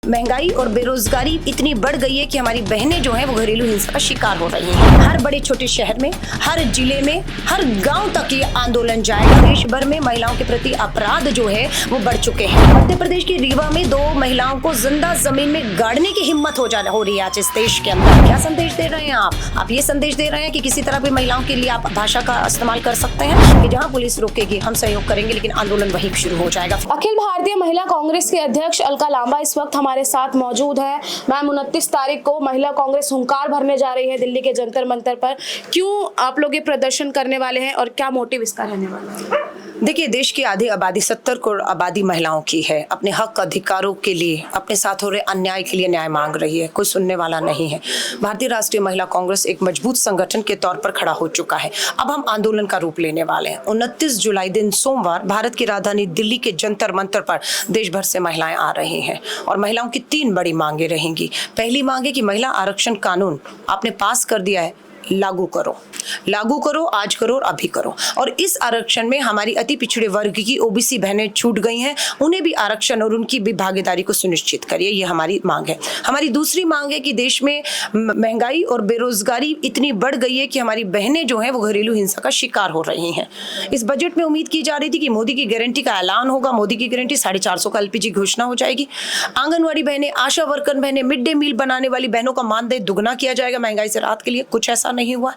महंगाई और बेरोजगारी इतनी बढ़ गई है कि हमारी बहनें जो हैं वो घरेलू हिंसा का शिकार हो रही हैं। हर बड़े छोटे शहर में, हर जिले में, हर गांव तक ये आंदोलन जाएगा। देश भर में महिलाओं के प्रति अपराध जो है वो बढ़ चुके हैं। मध्य प्रदेश के रीवा में 2 महिलाओं को जिंदा जमीन में गाड़ने की हिम्मत हो रही है आज इस देश के अंदर। क्या संदेश दे रहे हैं आप ये संदेश दे रहे हैं कि किसी तरह भी महिलाओं के लिए आप भाषा का इस्तेमाल कर सकते हैं कि जहाँ पुलिस रोकेगी हम सहयोग करेंगे, लेकिन आंदोलन वहीं शुरू हो जाएगा। अखिल भारतीय महिला कांग्रेस के अध्यक्ष अलका लांबा इस वक्त हमारे साथ मौजूद है। मैम, 29 तारीख को महिला कांग्रेस हुंकार भरने जा रही है दिल्ली के जंतर मंतर पर। क्यों आप लोग ये प्रदर्शन करने वाले हैं और क्या मोटिव इसका रहने वाला है? देखिए, देश की आधी आबादी 70 करोड़ आबादी महिलाओं की है। अपने हक अधिकारों के लिए, अपने साथ हो रहे अन्याय के लिए न्याय मांग रही है। कोई सुनने वाला नहीं है। भारतीय राष्ट्रीय महिला कांग्रेस एक मजबूत संगठन के तौर पर खड़ा हो चुका है। अब हम आंदोलन का रूप लेने वाले हैं। 29 जुलाई दिन सोमवार भारत की राजधानी दिल्ली के जंतर मंतर पर देश भर से महिलाएं आ रही हैं और महिलाओं की 3 बड़ी मांगे रहेंगी। पहली मांग है कि महिला आरक्षण कानून आपने पास कर दिया है, लागू करो, आज करो और अभी करो। और इस आरक्षण में हमारी अति पिछड़े वर्ग की ओबीसी बहनें छूट गई हैं, उन्हें भी आरक्षण और उनकी भी भागीदारी को सुनिश्चित करिए। ये हमारी मांग है। हमारी दूसरी मांग है कि देश में महंगाई और बेरोजगारी इतनी बढ़ गई है कि हमारी बहनें जो हैं वो घरेलू हिंसा का शिकार हो रही हैं। इस बजट में उम्मीद की जा रही थी कि मोदी की गारंटी का ऐलान होगा। मोदी की गारंटी 450 का एलपीजी घोषणा हो जाएगी। आंगनवाड़ी बहनें, आशा वर्कर बहनें, मिड डे मील बनाने वाली बहनों का मानदेय दुगना किया जाएगा महंगाई से राहत के लिए। कुछ ऐसा नहीं हुआ।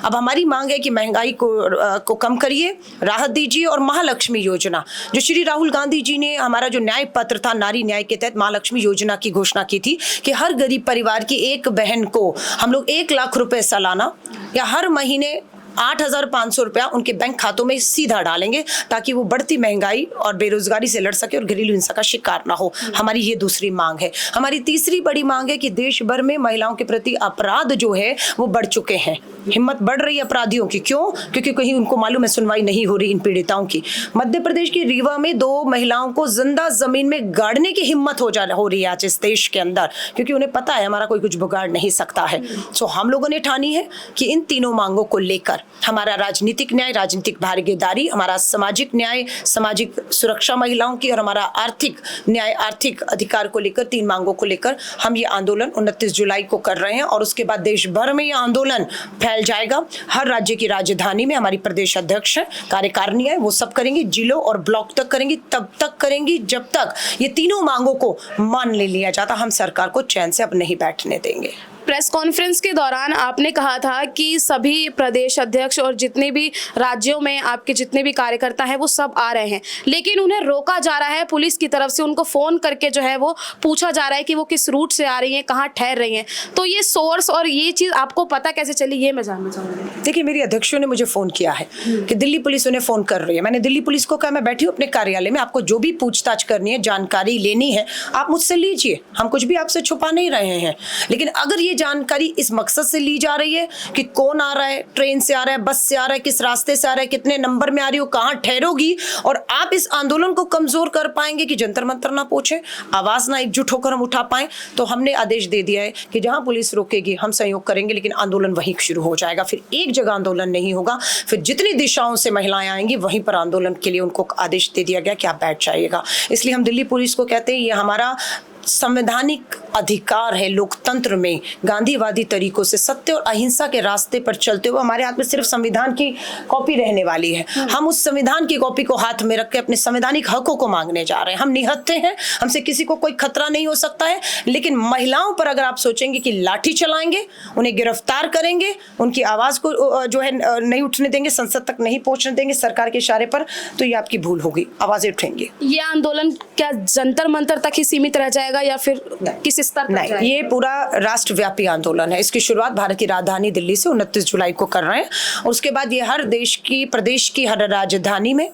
अब हमारी मांग है कि महंगाई को कम करिए, राहत दीजिए और महालक्ष्मी योजना जो श्री राहुल गांधी जी ने हमारा जो न्याय पत्र था नारी न्याय के तहत महालक्ष्मी योजना की घोषणा की थी कि हर गरीब परिवार की एक बहन को हम लोग 1 लाख रुपए सालाना या हर महीने 8,500 रुपया उनके बैंक खातों में सीधा डालेंगे ताकि वो बढ़ती महंगाई और बेरोजगारी से लड़ सके और घरेलू हिंसा का शिकार ना हो। हमारी ये दूसरी मांग है। हमारी तीसरी बड़ी मांग है कि देश भर में महिलाओं के प्रति अपराध जो है वो बढ़ चुके हैं। हिम्मत बढ़ रही है अपराधियों की। क्यों? क्योंकि कहीं उनको मालूम है सुनवाई नहीं हो रही इन पीड़िताओं की। मध्य प्रदेश के रीवा में 2 महिलाओं को जिंदा जमीन में गाड़ने की हिम्मत हो रही है आज इस देश के अंदर, क्योंकि उन्हें पता है हमारा कोई कुछ बिगाड़ नहीं सकता है। सो हम लोगों ने ठानी है कि इन तीनों मांगों को लेकर हमारा राजनीतिक न्याय, राजनीतिक भागीदारी, हमारा सामाजिक न्याय, सामाजिक सुरक्षा महिलाओं की और हमारा आर्थिक न्याय, आर्थिक अधिकार को लेकर 3 मांगों को लेकर हम ये आंदोलन 29 जुलाई को कर रहे हैं। और उसके बाद देश भर में ये आंदोलन फैल जाएगा। हर राज्य की राजधानी में हमारी प्रदेश अध्यक्ष है, कार्यकारिणी है, वो सब करेंगी। जिलों और ब्लॉक तक करेंगी, तब तक करेंगी जब तक ये तीनों मांगों को मान ले लिया जाता। हम सरकार को चैन से अब नहीं बैठने देंगे। प्रेस कॉन्फ्रेंस के दौरान आपने कहा था कि सभी प्रदेश अध्यक्ष और जितने भी राज्यों में आपके जितने भी कार्यकर्ता हैं वो सब आ रहे हैं, लेकिन उन्हें रोका जा रहा है पुलिस की तरफ से। उनको फोन करके जो है वो पूछा जा रहा है कि वो किस रूट से आ रही हैं, कहाँ ठहर रही हैं। तो ये सोर्स और ये चीज़ आपको पता कैसे चली, ये मैं जानना चाहूँगी। देखिए, मेरी अध्यक्षों ने मुझे फोन किया है कि दिल्ली पुलिस उन्हें फोन कर रही है। मैंने दिल्ली पुलिस को कहा मैं बैठी हूँ अपने कार्यालय में, आपको जो भी पूछताछ करनी है, जानकारी लेनी है, आप मुझसे लीजिए। हम कुछ भी आपसे छुपा नहीं रहे हैं। लेकिन अगर ये जानकारी इस मकसद से ली जा रही है कि कौन आ रहा है, ट्रेन से आ रहा है, बस से आ रहा है, किस रास्ते से आ रहा है, कितने नंबर में आ रही हो, कहां ठहरोगी, और आप इस आंदोलन को कमजोर कर पाएंगे कि जंतर मंतर ना पहुंचे, आवाज ना एकजुट होकर हम उठा पाए, तो हमने आदेश दे दिया है कि जहां पुलिस रोकेगी हम सहयोग करेंगे, लेकिन आंदोलन वहीं शुरू हो जाएगा। फिर एक जगह आंदोलन नहीं होगा। फिर जितनी दिशाओं से महिलाएं आएंगी वहीं पर आंदोलन के लिए उनको आदेश दे दिया गया कि आप बैठ जाइएगा। इसलिए हम दिल्ली पुलिस को कहते हैं ये हमारा संवैधानिक अधिकार है। लोकतंत्र में गांधीवादी तरीकों से सत्य और अहिंसा के रास्ते पर चलते हुए हमारे हाथ में सिर्फ संविधान की कॉपी रहने वाली है। हम उस संविधान की कॉपी को हाथ में रख के अपने संवैधानिक हकों को मांगने जा रहे हैं। हम निहत्थे हैं, हमसे किसी को कोई खतरा नहीं हो सकता है। लेकिन महिलाओं पर अगर आप सोचेंगे कि लाठी चलाएंगे, उन्हें गिरफ्तार करेंगे, उनकी आवाज को जो है नहीं उठने देंगे, संसद तक नहीं पहुंचने देंगे सरकार के इशारे पर, तो ये आपकी भूल होगी। आवाजें उठेंगी। ये आंदोलन क्या जंतर मंतर तक ही सीमित रह जाएगा या फिर किस स्तर पर नहीं, ये पूरा राष्ट्रव्यापी आंदोलन है। इसकी शुरुआत भारत की राजधानी दिल्ली से 29 जुलाई को कर रहे हैं और उसके बाद ये हर प्रदेश की हर राजधानी में,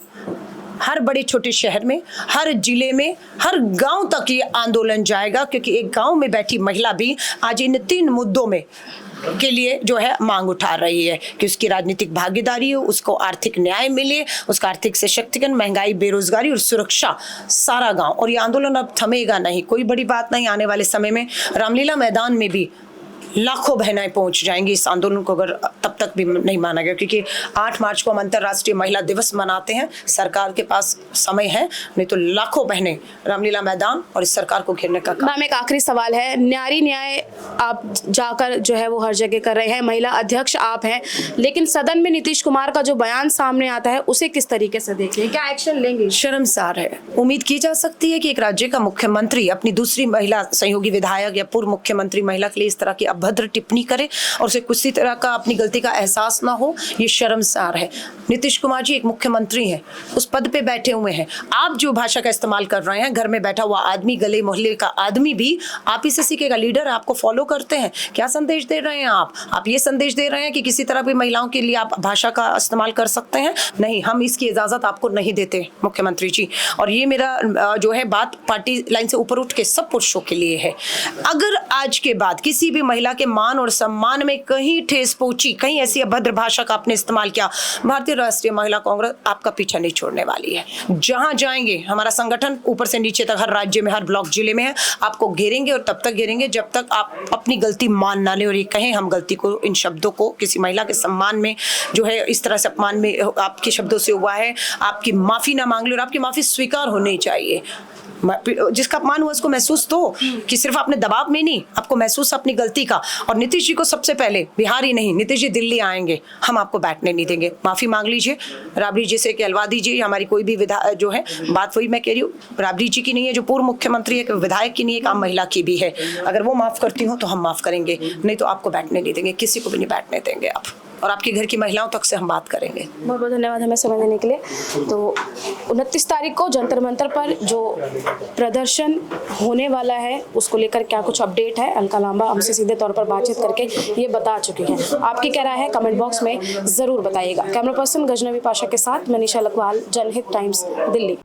हर बड़े छोटे शहर में, हर जिले में, हर गांव तक ये आंदोलन जाएगा। क्योंकि एक गांव में बैठी महिला भी आज इन 3 मुद्दों में के लिए जो है मांग उठा रही है कि उसकी राजनीतिक भागीदारी हो, उसको आर्थिक न्याय मिले, उसका आर्थिक सशक्तिकरण, महंगाई, बेरोजगारी और सुरक्षा, सारा गांव। और ये आंदोलन अब थमेगा नहीं। कोई बड़ी बात नहीं, आने वाले समय में रामलीला मैदान में भी लाखों बहनें पहुंच जाएंगी इस आंदोलन को अगर तब तक भी नहीं माना गया, क्योंकि 8 मार्च को हम अंतर्राष्ट्रीय महिला दिवस मनाते हैं। सरकार के पास समय है, नहीं तो लाखों बहनें रामलीला मैदान और इस सरकार को घेरने का मैम एक आखिरी सवाल है, नारी न्याय आप जाकर जो है वो हर जगह कर रहे हैं, महिला अध्यक्ष आप हैं, लेकिन सदन में नीतीश कुमार का जो बयान सामने आता है उसे किस तरीके से देखिए, क्या एक्शन लेंगे? शर्मसार है। उम्मीद की जा सकती है कि एक राज्य का मुख्यमंत्री अपनी दूसरी महिला सहयोगी विधायक या पूर्व मुख्यमंत्री महिला के लिए इस तरह की अभद्र टिप्पणी करे और उसे किसी तरह का अपनी गलती का एहसास ना हो, ये शर्मसार है। नीतीश कुमार जी एक मुख्यमंत्री हैं, उस पद पे बैठे हुए हैं। आप जो भाषा का इस्तेमाल कर रहे हैं, घर में बैठा हुआ आदमी, गले मोहल्ले का आदमी भी आप ही से सीखेगा। लीडर आपको फॉलो करते हैं, क्या संदेश दे रहे हैं आप ये संदेश दे रहे हैं कि किसी तरह भी महिलाओं के लिए आप भाषा का इस्तेमाल कर सकते हैं? नहीं, हम इसकी इजाजत आपको नहीं देते मुख्यमंत्री जी। और ये मेरा जो है बात पार्टी लाइन से ऊपर उठ के सब पुरुषों के लिए है। अगर आज के बाद किसी भी महिला के मान और सम्मान में कहीं ठेस पहुंची, कहीं ऐसी अभद्र भाषा का आपने इस्तेमाल किया, भारतीय राष्ट्रीय महिला कांग्रेस आपका पीछा नहीं छोड़ने वाली है। जहां जाएंगे हमारा संगठन ऊपर से नीचे तक हर राज्य में, हर ब्लॉक जिले में है, आपको घेरेंगे और तब तक घेरेंगे जब तक आप अपनी गलती मान ना ले और ये कहें हम गलती को, इन शब्दों को किसी महिला के सम्मान में जो है इस तरह से अपमान में आपके शब्दों से हुआ है, आपकी माफी ना मांग लो और आपकी माफी स्वीकार होनी चाहिए। जिसका अपमान हुआ उसको महसूस तो कि सिर्फ आपने दबाव में नहीं, आपको महसूस अपनी गलती का। और नीतीश जी को सबसे पहले, बिहार ही नहीं, नीतीश जी दिल्ली आएंगे, हम आपको बैठने नहीं देंगे। माफी मांग लीजिए, राबड़ी जी से कहलवा दीजिए, हमारी कोई भी जो है बात वही मैं कह रही हूँ, राबड़ी जी की नहीं है जो पूर्व मुख्यमंत्री है, विधायक की नहीं है, आम महिला की भी है। अगर वो माफ करती हो तो हम माफ करेंगे, नहीं तो आपको बैठने नहीं देंगे, किसी को भी नहीं बैठने देंगे आप, और आपके घर की महिलाओं तक से हम बात करेंगे। बहुत बहुत धन्यवाद हमें समय देने के लिए। तो 29 तारीख को जंतर मंतर पर जो प्रदर्शन होने वाला है उसको लेकर क्या कुछ अपडेट है, अलका लांबा हमसे सीधे तौर पर बातचीत करके ये बता चुकी हैं। आपकी क्या राय है कमेंट बॉक्स में ज़रूर बताइएगा। कैमरा पर्सन गजनवी पाशा के साथ मनीषा लखवाल, जनहित टाइम्स, दिल्ली।